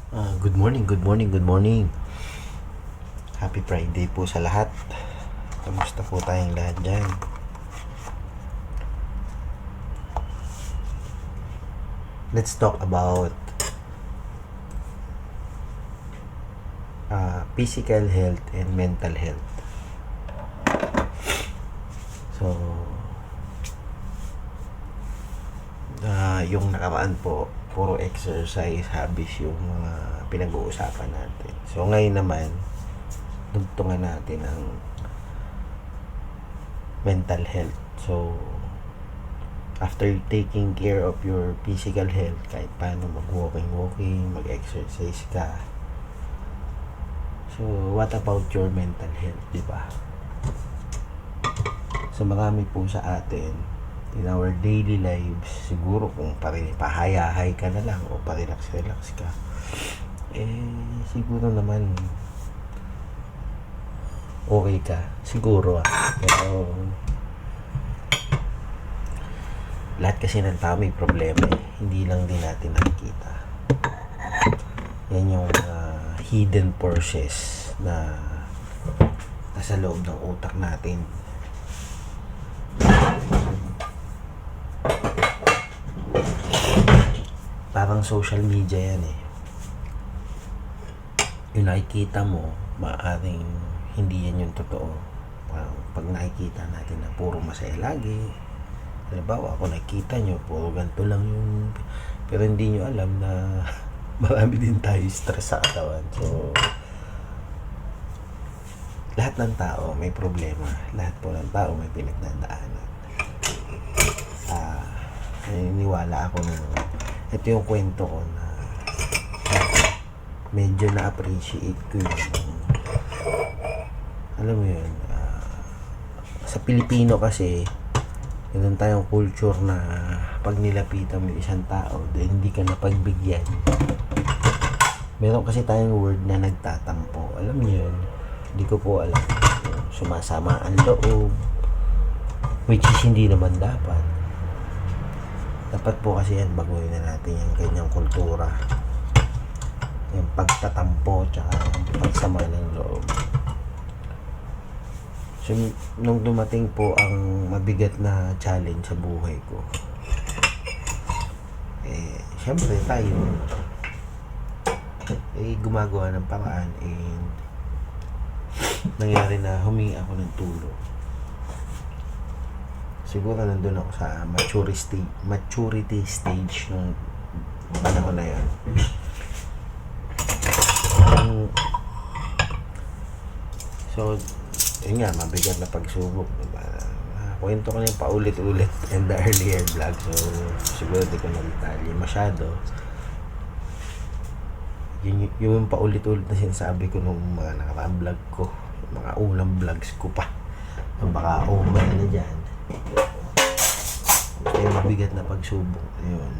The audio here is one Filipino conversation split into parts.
Good morning, good morning, good morning. Happy Friday po sa lahat. Kamusta po tayong lahat dyan? Let's talk about physical health and mental health. So, yung nakaraan po, puro exercise, habits yung mga pinag-uusapan natin. So, ngayon naman, dugtungan natin ang mental health. So, after taking care of your physical health, kahit paano mag-walking, mag-exercise ka. So, what about your mental health, di ba? So, marami po sa atin, in our daily lives, siguro kung pahayahay ka na lang o parelax-relax ka, siguro naman, okay ka. Siguro Pero, lahat kasi ng tao may problema hindi lang din natin nakikita. Yan yung hidden forces na nasa loob ng utak natin. Parang social media yan yung nakikita mo, maaaring hindi yan yung totoo. Pag nakikita natin na puro masaya lagi, halimbawa ako nakikita nyo puro ganito lang yung, pero hindi nyo alam na marami din tayo stress sa katawan. So lahat ng tao may problema, lahat po ng tao may pinagdadaanan. Naniniwala ako na ito yung kwento ko na medyo na-appreciate ko yun. Alam mo yun, sa Pilipino kasi ganun tayong culture na pag nilapitan mo isang tao dahil hindi ka napagbigyan, meron kasi tayong word na nagtatampo. Alam niyo yun? Hindi ko po alam. Sumasama ang loob, which is hindi naman dapat. Dapat po kasi yan, baguhin na natin yung ganyang kultura, yung pagtatampo tsaka pagsama ng loob. So, nung dumating po ang mabigat na challenge sa buhay ko, syempre tayo gumagawa ng paraan, and nangyari na humingi ako ng tulong. Siguro nandun ako sa maturity stage nung panahon na yun. So, yun nga, mabigat na pagsubok, diba? Kwento ko na yung paulit-ulit in the earlier vlog, so siguro di ko na-detalye masyado. Yung paulit-ulit na sinasabi ko nung mga nakaraang vlog ko, mga unang vlogs ko pa, baka umay na dyan. Kaya mabigat na pagsubok, ayun.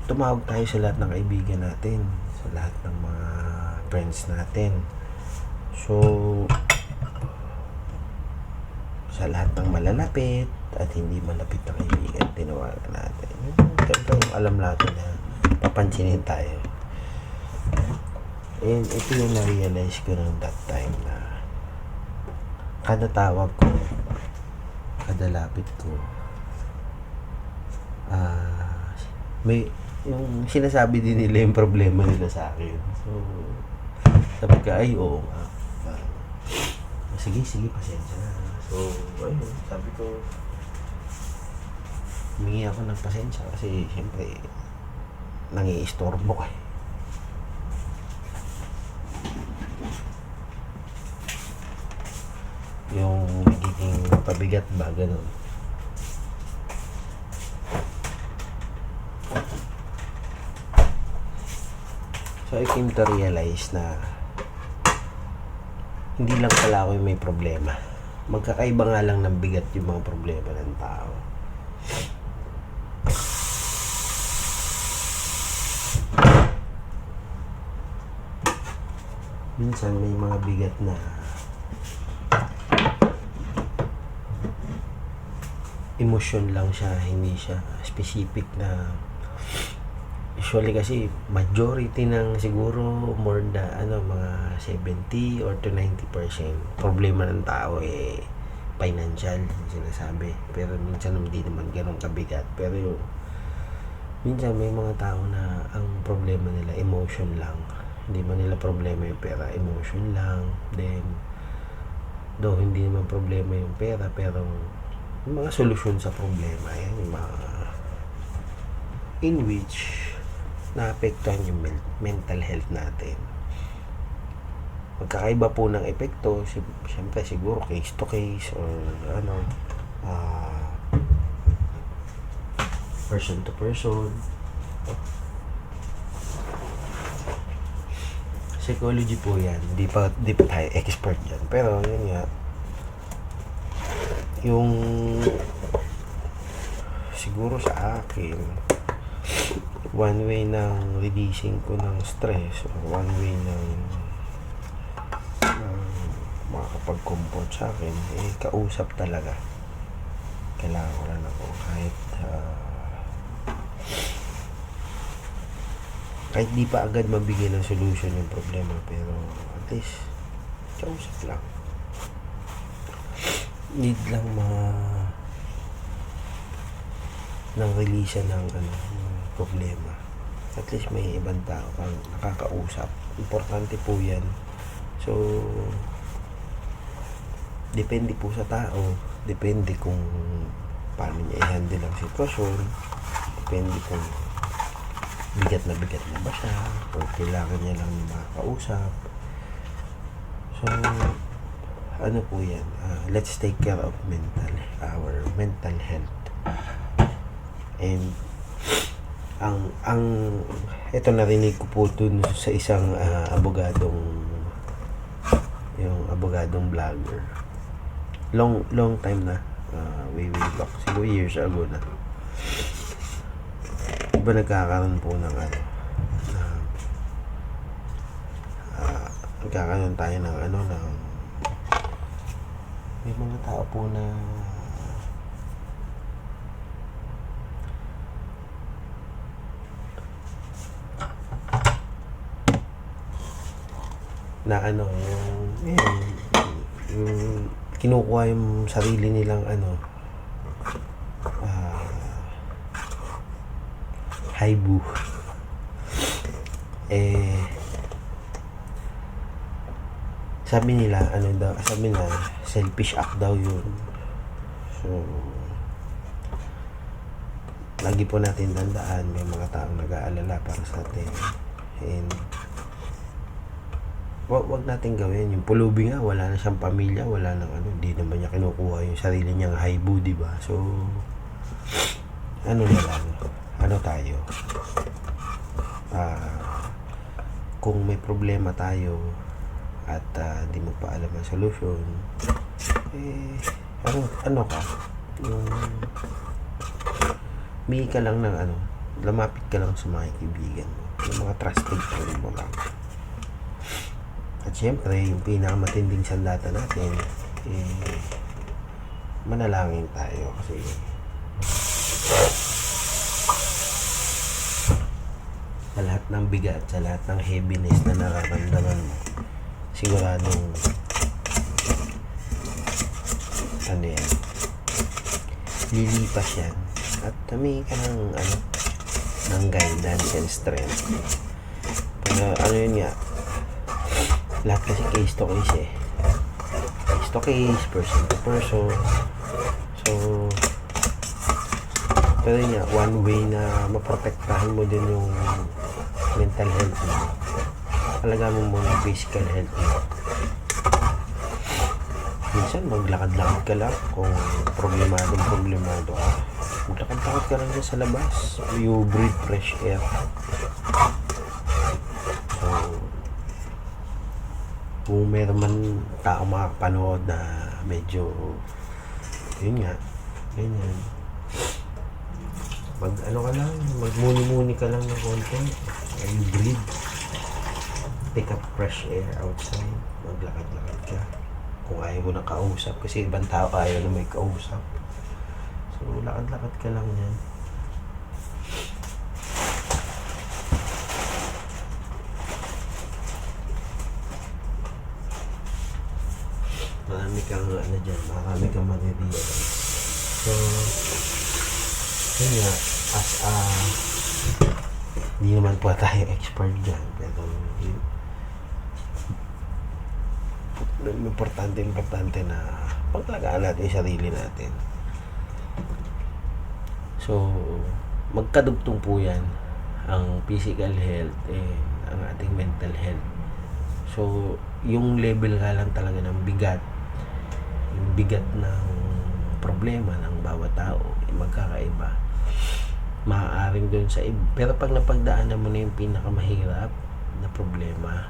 Tumawag tayo sa lahat ng kaibigan natin, sa lahat ng mga friends natin. So, sa lahat ng malalapit at hindi malapit na kaibigan, tinawagan natin. Siyempre, alam natin na papansinin tayo. And ito yung na-realize ko nung that time na kada tawag ko, kada lapit ko, may yung sinasabi din nila yung problema nila sa akin. So, sabi ka, ay, oo nga. Sige, pasensya na. So, ayun, sabi ko, humingi ako ng pasensya kasi, siyempre, nangiistorbo ka. Yung nagiging pabigat ba, ganun. So, I came to realize na hindi lang pala ako yung may problema. Magkakaiba nga lang ng bigat yung mga problema ng tao. Minsan may mga bigat na emosyon lang siya, hindi siya specific na. Usually kasi majority ng siguro more than mga 70 or to 90% problema ng tao financial sinasabi, pero minsan hindi naman ganun kabigat. Pero minsan may mga tao na ang problema nila emotion lang, hindi man nila problema yung pera, emotion lang. Then though hindi naman problema yung pera, pero yung mga solusyon sa problema yan, yung mga in which naapektuhan yung mental health natin. Magkakaiba po ng epekto, siyempre siguro case to case or person to person. Psychology po yan, di pa tayo expert dyan, pero yun nga, yung siguro sa akin, one way ng releasing ko ng stress or one way ng makakapag-comfort sa akin, kausap talaga. Kailangan ko lang ako kahit di pa agad mabigyan ng solution yung problema, pero at least kausap lang. Need lang ng release ng problema. At least may ibang tao kang nakakausap. Importante po yan. So depende po sa tao, depende kung paano niya i-handle ang sitwasyon, depende kung bigat na ba siya o kailangan niya lang ng makakausap. So ano po yan, let's take care of our mental health. And ang ito narinig ko po dun sa isang abogadong vlogger, long time na, way back, siguro years ago na. Diba nagkakaroon po ng nagkakaroon tayo ng may mga tao po na yung kinukuha yung sarili nilang haibu. Sabi nila selfish act daw yun. So lagi po natin tandaan, may mga taong nag-aalala para sa atin, and wag natin gawin yung pulubi nga. Wala na siyang pamilya, wala nang hindi naman niya kinukuha yung sarili niyang haibu, diba? So na lang, tayo, kung may problema tayo at di mo pa alam ang solusyon, ka lang ng lumapit ka lang sa mga kaibigan mo, yung mga trusted friend mo lang. At syempre, yung pinakamatinding sandata natin, manalangin tayo, kasi sa lahat ng bigat, sa lahat ng heaviness na nararamdaman mo, siguradong lilipas yan, at humingi ka ng guidance and strength. Pero yun nga, lahat kasi case to case, person to person. So pero yun nga, one way na maprotektahan mo din yung mental health mo, talaga mo muna physical health mo. Minsan maglakad-lakad ka lang kung problemado ka, maglakad-lakad ka lang dyan sa labas, you breathe fresh air. So kung meron man tao makakapanood na medyo yun nga, ganyan, magmuni-muni ka lang ng konti, and breathe, pick up fresh air outside, maglakad-lakad ka. Kung ayaw mo na kausap, kasi ibang tao ayaw na may kausap, so So, lakad-lakad ka lang yan. Marami kang ano dyan, marami kang marirealize. So, yun nga, as a, hindi naman po tayo expert dyan, pero importante na paglagaan natin yung sarili natin. So, magkadugtong po yan, ang physical health and ang ating mental health. So, yung level nga lang talaga ng bigat, yung bigat ng problema ng bawat tao, magkakaiba. Maaaring doon sa iba. Pero pag napagdaanan mo na yung pinakamahirap na problema,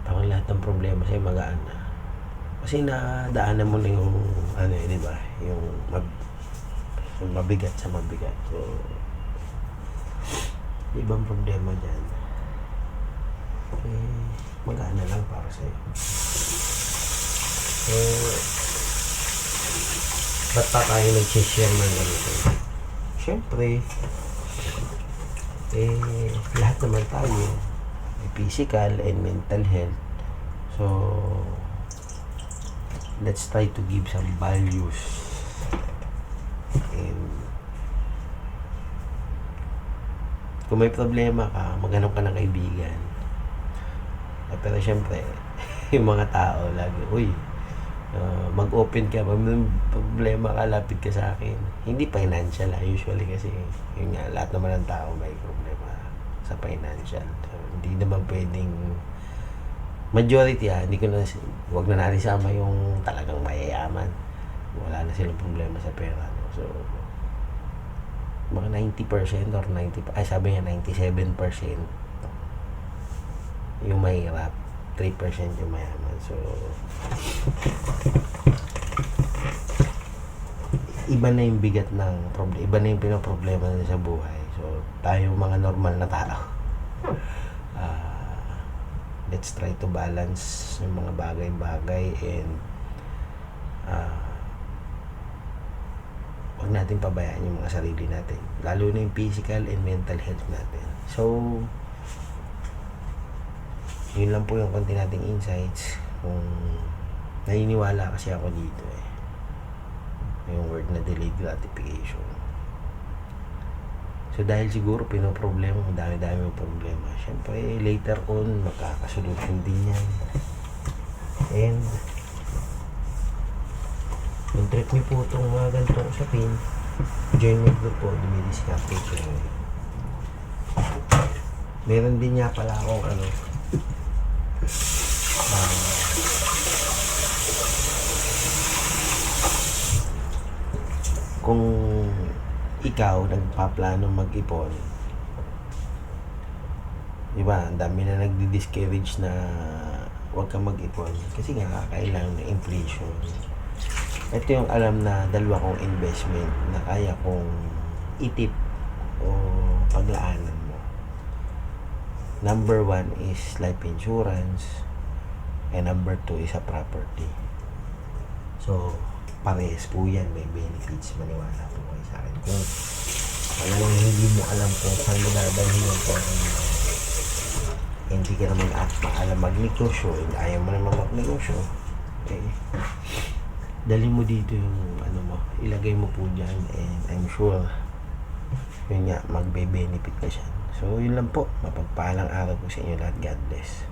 parang lahat ng problema sa'yo magaan na. Kasi nadaanan mo na yung, ano eh, di ba? Yung mabigat sa mabigat. So, ibang problema dyan. Eh, magaan na lang para sa'yo. So, ba't pa tayo nag-share ng ganito? Siyempre, lahat naman tayo may physical and mental health. So, let's try to give some values. And kung may problema ka, maghanap ka ng kaibigan. Pero siyempre, yung mga tao lagi, uy, mag-open ka, pag may problema ka, lapit ka sa akin. Hindi financial usually kasi yun nga, lahat naman ng tao may problema sa financial. So, hindi naman pwedeng majority hindi ko na, wag na natin sama yung talagang mayayaman. Wala na silang problema sa pera. No? So, mga 90% or 90, sabi niya 97% yung mahirap, 3% yung mayaman. So, iba na yung bigat ng problem, iba na yung pinoproblema na sa buhay. So, tayo mga normal na tao, let's try to balance yung mga bagay-bagay and wag natin pabayaan yung mga sarili natin, lalo na yung physical and mental health natin. So, yun lang po yung konti nating insights. Kung naniniwala kasi ako dito yung word na delayed gratification. So, dahil siguro pinoproblema, dami-dami yung problema. Siyempre, later on, magkakasolusyon din yan. And, yung trip niyo po itong mga ganitong usapin, join me group po, dumidiscover ko. Meron din niya pala akong kung ikaw nagpaplano mag-ipon, diba, ang dami na nagdi-discourage na huwag kang mag-ipon kasi nga kailangan ng inflation. Ito yung alam na dalawa kong investment na kaya kong itip o paglaanan mo. Number 1 is life insurance and number 2 is a property. So, parehas po yan, may benefits, maniwala po kayo sa akin. Kung talagang hindi mo alam kung saan mo dadalhin yung pera mo, hindi ka naman alam magnegosyo, ayaw mo naman magnegosyo, dali mo dito yung ilagay mo po dyan, and I'm sure yun nga, magbe-benefit ka siya. So, yun lang po, mapagpalang araw po sa inyo lahat. God bless.